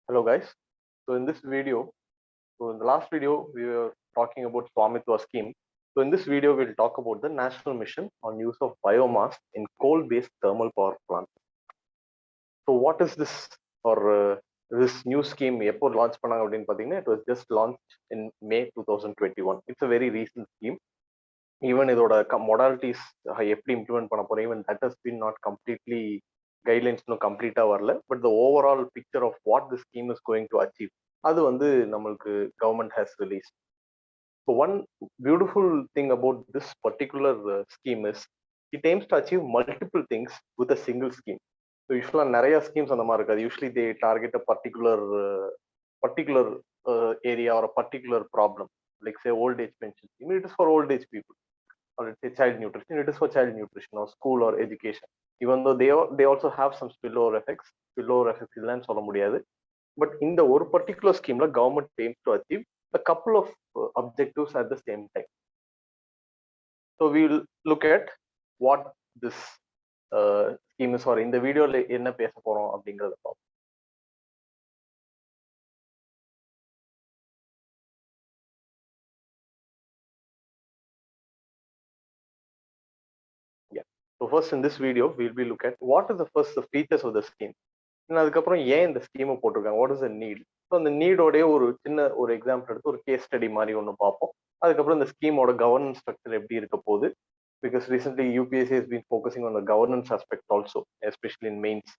Hello guys. So in this video, in the last video we were talking about Swamitwa scheme. So in this video we'll talk about the national mission on use of biomass in coal-based thermal power plants. So what is this or this new scheme? எப்போ launch பண்ணாங்க அப்படின்னு பார்த்தீங்கன்னா it was just launched in May 2021. It's a very recent scheme. Even இதோட modalities எப்படி implement பண்ண போறோம், even that has been not completely guidelines இன்னும் கம்ப்ளீட்டா வரல. But the overall picture of what the scheme is going to achieve, அது வந்து நம்மளுக்கு government has released. So one beautiful thing about this particular scheme is it aims to achieve multiple things with a single scheme. So usually நிறைய schemes அந்த மாதிரி இருக்காது. Usually they target a particular area or a particular problem, like say old age pension scheme. It is for old age people, or let's say child nutrition. It is for child nutrition or school or education. Even though they also have some spillover effects இல்லைன்னு சொல்ல முடியாது. But in the ஒரு particular scheme la government aims to achieve a couple of objectives at the same time. So we will look at what this scheme is for. இந்த வீடியோல என்ன பேச போறோம் அப்படிங்கறத பார்ப்போம். Yeah. So first in this video we'll be look at what are the features of the scheme. அதுக்கப்புறம் ஏன் இந்த ஸ்கீமை போட்டிருக்காங்க, what is the need. So அந்த நீடோடைய ஒரு சின்ன ஒரு எக்ஸாம்பிள் எடுத்து ஒரு கேஸ் ஸ்டடி மாதிரி ஒன்று பார்ப்போம். அதுக்கப்புறம் இந்த ஸ்கீமோட கவர்னன்ஸ் ஸ்ட்ரக்சர் எப்படி இருக்க போகுது, because recently UPSC has been focusing on the governance aspect also, especially in mains.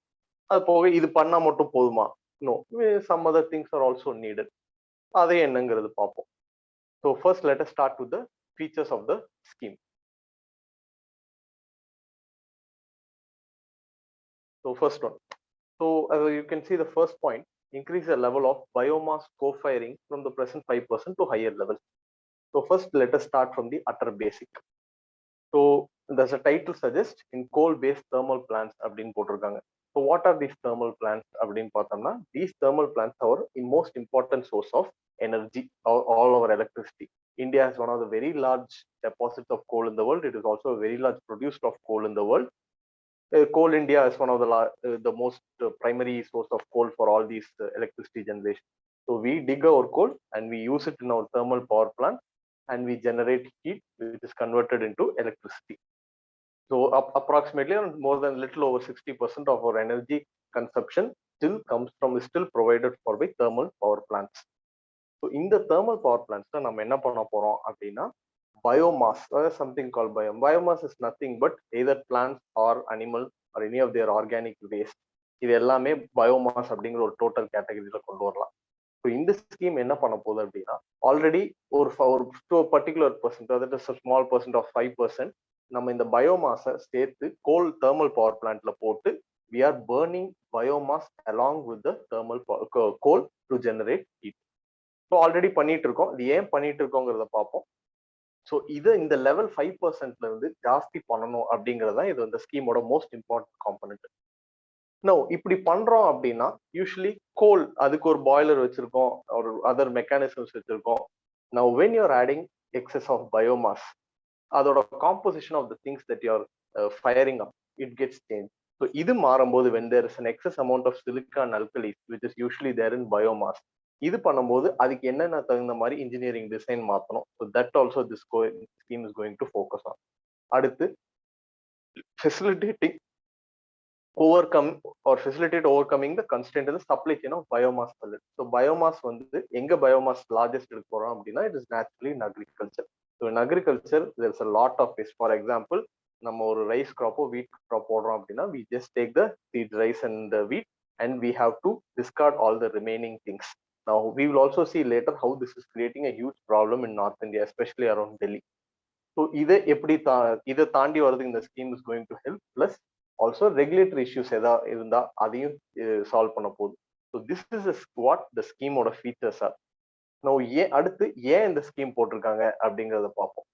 அது போக இது பண்ணா மட்டும் போதுமா, no, some other things are also needed. அதே என்னங்கிறது பார்ப்போம். So first let us start with the features of the scheme. So first one. So as you can see, the first point, increase the level of biomass co-firing from the present 5% to higher levels. So first, let us start from the utter basic. So there's a title suggests in coal-based thermal plants abdin potrukanga. So what are these thermal plants abdin paathamna? These thermal plants are the most important source of energy, all over electricity. India is one of the very large deposits of coal in the world. It is also a very large producer of coal in the world. Coal India is one of the most primary source of coal for all these electricity generation. So we dig our coal and we use it in our thermal power plant and we generate heat which is converted into electricity. So approximately more than little over 60% of our energy consumption is still provided for by thermal power plants. So in the thermal power plants நம்ம என்ன பண்ண போறோம் அப்படின்னா biomass, something called biomass is nothing but either plants or animal or any of their organic waste. இது எல்லாமே biomass அப்படிங்கிற ஒரு total கேட்டகரியில கொண்டு வரலாம். ஸோ இந்த ஸ்கீம் என்ன பண்ண போகுது அப்படின்னா, ஆல்ரெடி ஒரு பர்டிகுலர் பர்சன்ட், அதாவது ஸ்மால் பர்சன்ட் ஆஃப் 5% நம்ம இந்த பயோமாஸை சேர்த்து கோல் தேர்மல் பவர் பிளான்ட்ல போட்டு we are burning biomass along with the thermal coal to generate heat. So already பண்ணிட்டு இருக்கோம். இது ஏன் பண்ணிட்டு இருக்கோங்கிறத பார்ப்போம். ஸோ இதை இந்த லெவல் 5%ல இருந்து ஜாஸ்தி பண்ணணும் அப்படிங்கிறது தான் இது இந்த ஸ்கீமோட மோஸ்ட் இம்பார்ட்டன்ட் காம்பனன்ட். நோ இப்படி பண்றோம் அப்படின்னா யூஸ்வலி கோல் அதுக்கு ஒரு பாய்லர் வச்சிருக்கோம், ஒரு அதர் மெக்கானிசம்ஸ் வச்சிருக்கோம். Now when you're adding excess of biomass, அதோட composition of the things that you're firing up it gets change. So இது மாறும்போது when there is an excess amount of silica and alkalis which is usually there in biomass, இது பண்ணும்போது அதுக்கு என்னென்ன தகுந்த மாதிரி engineering design மாற்றணும். So that also this scheme is going to focus on. அடுத்து facilitating overcoming the constant in supply chain of biomass pellet. So biomass வந்து எங்க பயோமாஸ் லார்ஜஸ்ட் எடுக்க போறோம் அப்படின்னா it is naturally in agriculture. So in agriculture there is a lot of waste. For example, நம்ம ஒரு rice கிராப்போ wheat crop போடுறோம் அப்படின்னா we just take the seed rice and wheat and we have to discard all the remaining things. Now we will also see later how this is creating a huge problem in North India, especially around Delhi. So இதை தாண்டி வரதுக்கு இந்த scheme is going to help. Plus also regulatory issues ஏதாவது இருந்தா அதையும் solve பண்ண போகுது. So this is what the ஸ்கீமோட ஃபீச்சர்ஸ் ஆர். அடுத்து ஏன் இந்த ஸ்கீம் போட்டிருக்காங்க அப்படிங்கிறத பார்ப்போம்.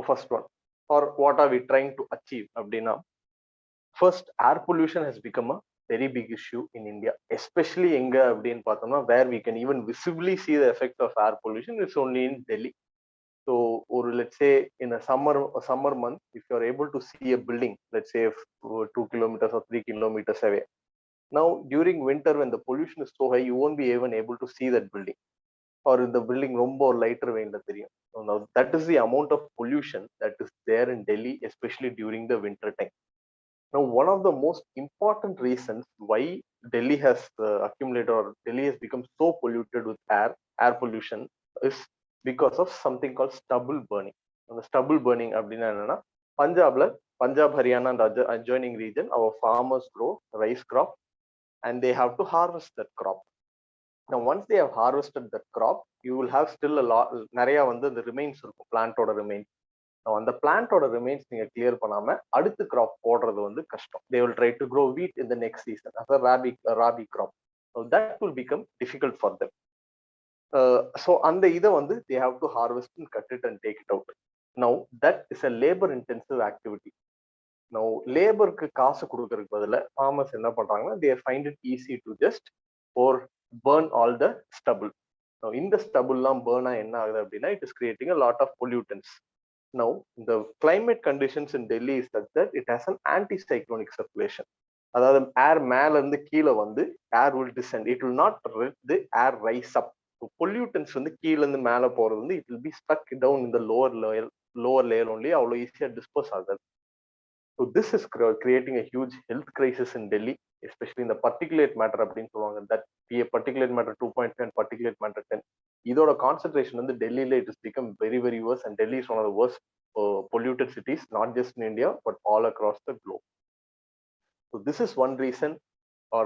First one, or what are we trying to achieve அப்படின்னா, first air pollution has become a very big issue in India, especially எங்க அப்படின்னு பார்த்தோம்னா where we can even visibly see the effect of air pollution is only in Delhi. So or let's say in a summer month, if you are able to see a building, let's say 2 kilometers or 3 kilometers away, Now during winter when the pollution is so high, you won't be even able to see that building, or the building ரொம்ப lighter vein la theriyum. So now that is the amount of pollution that is there in Delhi, especially during the winter time. Now one of the most important reasons why Delhi has accumulated, or Delhi has become so polluted with air pollution, is because of something called stubble burning. அந்த stubble burning அப்படின்னா என்னன்னா, Punjab Haryana and adjoining region, our farmers grow rice crop and they have to harvest that crop. Now once they have harvested that crop, you will have still a lot, நிறைய வந்து the remains இருக்கும், பிளான்ட்டோட remains. Now அந்த பிளான்ட்டோட remains நீங்க clear பண்ணாம அடுத்த crop போடுறது வந்து கஷ்டம். They will try to grow wheat in the next season as a rabi crop. So that will become difficult for them. So அந்த இதை வந்து they have to harvest and cut it and take it out. Now that is a labor intensive activity. Now லேபருக்கு காசு கொடுக்கறதுக்கு பதிலா farmers என்ன பண்றாங்கன்னா, they find it easy to just or burn all the stubble. Now இந்த stubble எல்லாம் burn ஆ என்ன ஆகுது அப்படின்னா, it is creating a lot of pollutants. Now the climate conditions in Delhi is such that it has an anticyclonic circulation. அதாவது ஏர் மேல இருந்து கீழே வந்து ஏர் will descend, it will not let the air rise up. So pollutants வந்து கீழ இருந்து மேல போறது வந்து it will be stuck down in the lower layer only, அவ்வளவு ஈஸியா டிஸ்போஸ் ஆகாது. So this is creating a huge health crisis in Delhi, especially in the particulate matter அப்படின்னு சொல்லுவாங்க. That particulate matter 2.5 and particulate matter 10. இதோட concentration வந்து டெல்லியில it has become very very worse, and Delhi is one of the worst polluted cities, not just in India but all across the globe. So this is one reason, or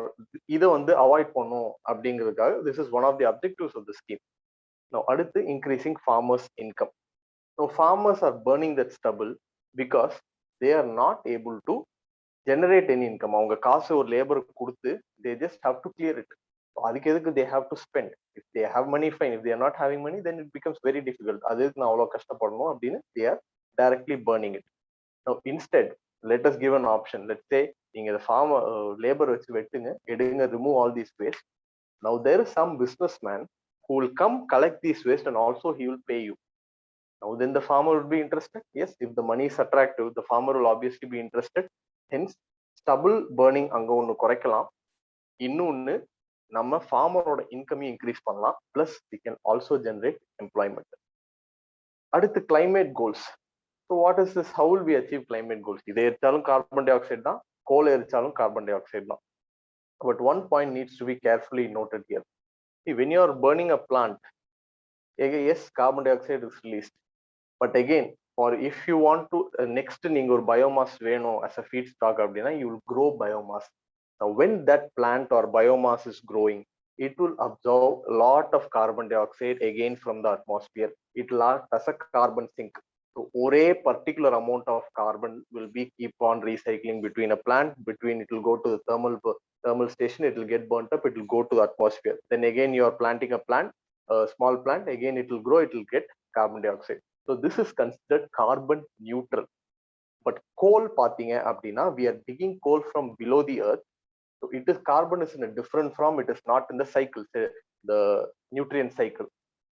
இதை வந்து avoid பண்ணும் அப்படிங்கிறதுக்காக this is one of the objectives of the scheme. Now அடுத்து increasing farmers income. Now farmers are burning that stubble because they are not able to generate any income. அவங்க காசு ஒரு லேபருக்கு கொடுத்து they just have to clear it. அதுக்கு எதுக்கு they have to spend? If they have money, fine. If they are not having money, then it becomes very difficult. அதுக்கு நான் அவ்வளவு கஷ்டப்படணும் அப்படின்னு they are directly burning it. Now instead, let us give an option. Let's say நீங்க the farmer labor வச்சு வெட்டுங்க, எடுங்க, remove all these waste. Now there is some businessman who will come collect these waste and also he will pay you. Now then the farmer would be interested. Yes, if the money is attractive, the farmer will obviously be interested. Hence stubble burning அங்க ஒன்னு குறைக்கலாம், இன்னொன்னு நம்ம farmerோட income increase பண்ணலாம், plus we can also generate employment. அடுத்து climate goals. So what is this? How will we achieve climate goals? இதை எரிச்சாலும் carbon di oxide தான், கோல் எரிச்சாலும் carbon di oxide தான். But one point needs to be carefully noted here. See, when you are burning a plant, yes, carbon dioxide is released. But again, or if you want to next நீங்க ஒரு biomass வேணும் as a feedstock அப்படின்னா, you will grow biomass. Now when that plant or biomass is growing, it will absorb a lot of carbon dioxide again from the atmosphere. It will act as a carbon sink. So ஒரே particular amount of carbon will be keep on recycling between a plant, between it will go to the thermal station, it will get burnt up, it will go to the atmosphere. Then again you are planting a plant, a small plant, again it will grow, it will get carbon dioxide. So this is considered carbon neutral. But coal பாத்தீங்க அப்படின்னா, we are digging coal from below the earth. So it is carbon is in a different form, it is not in the cycle, the nutrient cycle.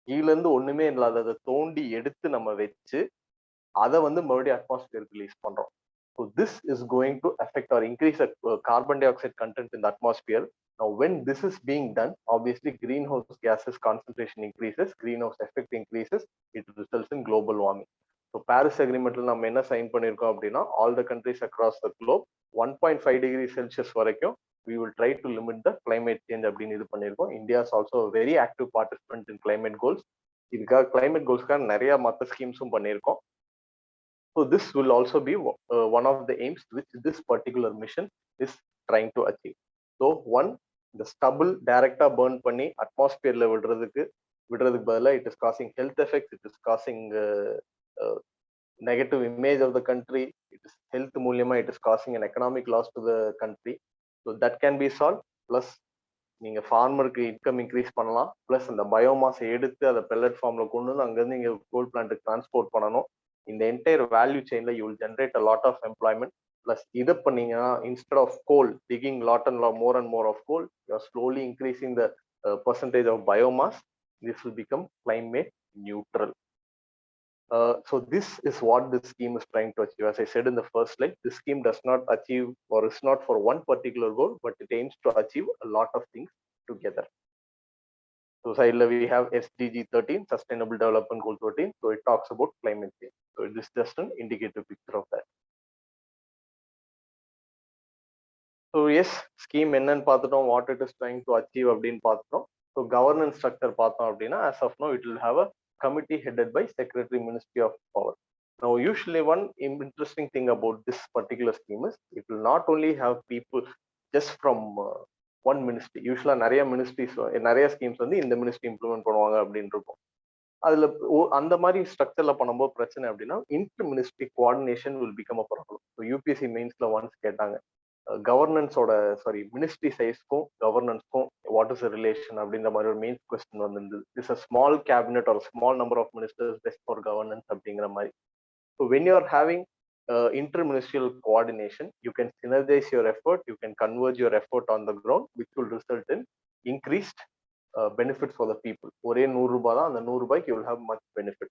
கீழ இருந்து ஒண்ணுமே இல்லாததை தோண்டி எடுத்து நம்ம வச்சு அதை வந்து மறுபடியும் அட்மாஸ்பியருக்கு ரிலீஸ் பண்றோம். So this is going to affect or increase the carbon dioxide content in the atmosphere. Now when this is being done, obviously greenhouse gases concentration increases, greenhouse effect increases, it results in global warming. So Paris agreementல நம்ம என்ன sign பண்ணிருக்கோம் அப்படின்னா, all the countries across the globe 1.5 degrees Celsius வரைக்கும் we will try to limit the climate change அப்படின்னு இது பண்ணிருக்கோம். India is also a very active participant in climate goals. இதுக்காக climate goalsக்காக நிறைய மற்ற ஸ்கீம்ஸும் பண்ணிருக்கோம். So this will also be one of the aims which this particular mission is trying to achieve. So one, the stubble directா burn பண்ணி atmosphereல விடுறதுக்கு பதிலா it is causing health effects, it is causing negative image of the country, it is health மூலியமா it is causing an economic loss to the country. So that can be solved. Plus நீங்க ஃபார்மருக்கு income increase பண்ணலாம், plus அந்த biomass எடுத்து அதை pellet ஃபார்ம்ல கொண்டு வந்து அங்கிருந்து நீங்க கோல் பிளான்ட்டுக்கு டிரான்ஸ்போர்ட் பண்ணணும். இந்த என்டையர் வேல்யூ செயின்ல you will generate a lot of employment. Plus இதை பண்ணீங்கன்னா instead of coal digging lot and more and more of coal, you are slowly increasing the percentage of biomass. This will become climate neutral. So this is what this scheme is trying to achieve. As I said in the first slide, this scheme does not achieve or is not for one particular goal, but it aims to achieve a lot of things together. So side we have SDG 13, Sustainable Development Goal 13. So it talks about climate change. So it is just an indicative picture of that. So yes, scheme என்னன்னு பார்த்துட்டோம், what it is trying to achieve அப்படின்னு பார்த்துட்டோம். So governance structure பார்த்தோம் அப்படின்னா, as of now it will have a committee headed by Secretary, Ministry of Power. Now usually one interesting thing about this particular scheme is it will not only have people just from one ministry. Usually நிறைய ministries நிறைய schemes வந்து இந்த ministry implement பண்ணுவாங்க அப்படின்னு இருக்கும். அதுல அந்த மாதிரி ஸ்ட்ரக்சர்ல பண்ணும்போது பிரச்சனை அப்படின்னா inter ministry coordination will become a problem. UPSC மெயின்ஸ்ல ஒன்ஸ் கேட்டாங்க கவர்னன்ஸோட மினிஸ்ட்ரி சைஸ்க்கும் கவர்னன்ஸ்க்கும் வாட் இஸ் ரிலேஷன் அப்படின்ற மாதிரி ஒரு மெயின் கொஸ்டின் வந்திருந்தது. இட்ஸ் அ ஸ்மால் கேபினெட் ஒரு small number of ministers best for governance அப்படிங்கிற மாதிரி. So when you are having interministerial coordination, you can synergize your effort, you can converge your effort on the ground, which will result in increased benefits for the people. ஒரே 100 ரூபாய் தான், அந்த 100 ரூபாய்க்கு you will have much benefit.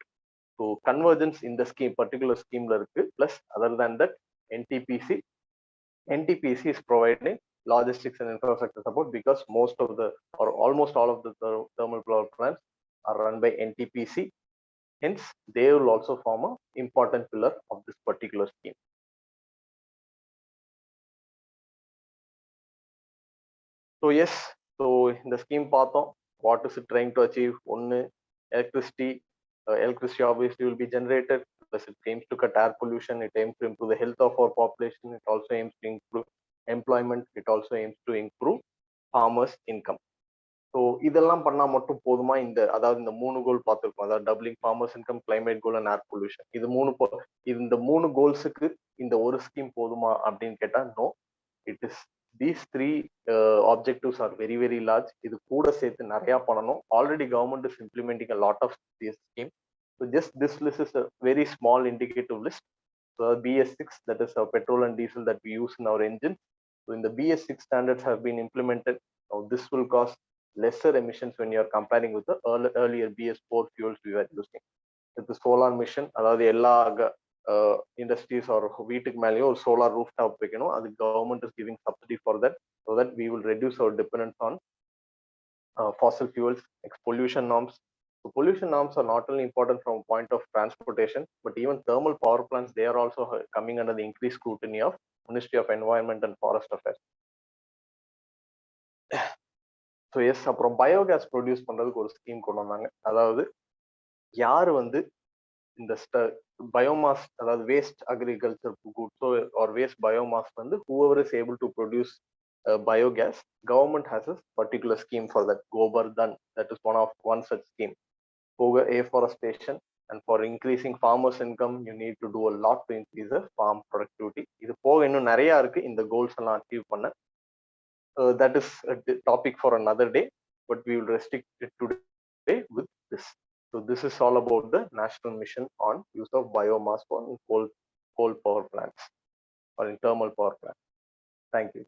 So convergence in the scheme, particular scheme ல இருக்கு. Plus other than that, NTPC is providing logistics and infrastructure support because most of the or almost all of the thermal power plants are run by NTPC. Hence, they will also form an important pillar of this particular scheme. So yes, so in the scheme பார்த்தோம், what is it trying to achieve? ஒன்னு, electricity obviously will be generated, plus it aims to cut air pollution, it aims to improve the health of our population, it also aims to improve employment, it also aims to improve farmers' income. So இதெல்லாம் பண்ணா மட்டும் போதுமா? அதாவது இந்த 3 goal பார்த்துருக்கோம், அதாவது doubling farmers income, climate goal and air pollution. இந்த 3 கோல்ஸுக்கு இந்த ஒரு ஸ்கீம் போதுமா அப்படின்னு கேட்டா no. It is these 3 objectives are very very large. இது கூட சேர்த்து நிறைய பண்ணணும். Already government is implementing a lot of this scheme. So just this list is a very small indicative list. BS6, that is petrol and diesel that we use in our engine. So in the BS6 standards have been implemented. Now this will cause lesser emissions when you are comparing with the earlier BS4 fuels we were using. With the solar mission, அதாவது எல்லா industries or வீட்டுக்கு மேலேயும் ஒரு solar rooftop வைக்கணும். அது government is giving subsidy for that, so that we will reduce our dependence on fossil fuels. Pollution norms. So pollution norms are not only important from a point of transportation, but even thermal power plants, they are also coming under the increased scrutiny of Ministry of Environment and Forest Affairs. So yes, அப்புறம் biogas produce பண்றதுக்கு ஒரு scheme கொண்டு வந்தாங்க. அதாவது யாரு வந்து இந்த biomass, அதாவது வேஸ்ட் அக்ரிகல்ச்சர் குட்ஸோ ஆர் வேஸ்ட் பயோமாஸ் வந்து whoever is able to produce biogas, government has a particular scheme for that. Gobardhan, that is one such scheme. Afforestation, and for increasing farmers income you need to do a lot to increase the farm productivity. இது போக இன்னும் நிறைய இருக்கு இந்த goals எல்லாம் achieve பண்ண. That is a topic for another day, but we will restrict it today with this. So this is all about the national mission on use of biomass for coal power plants or in thermal power plants. Thank you.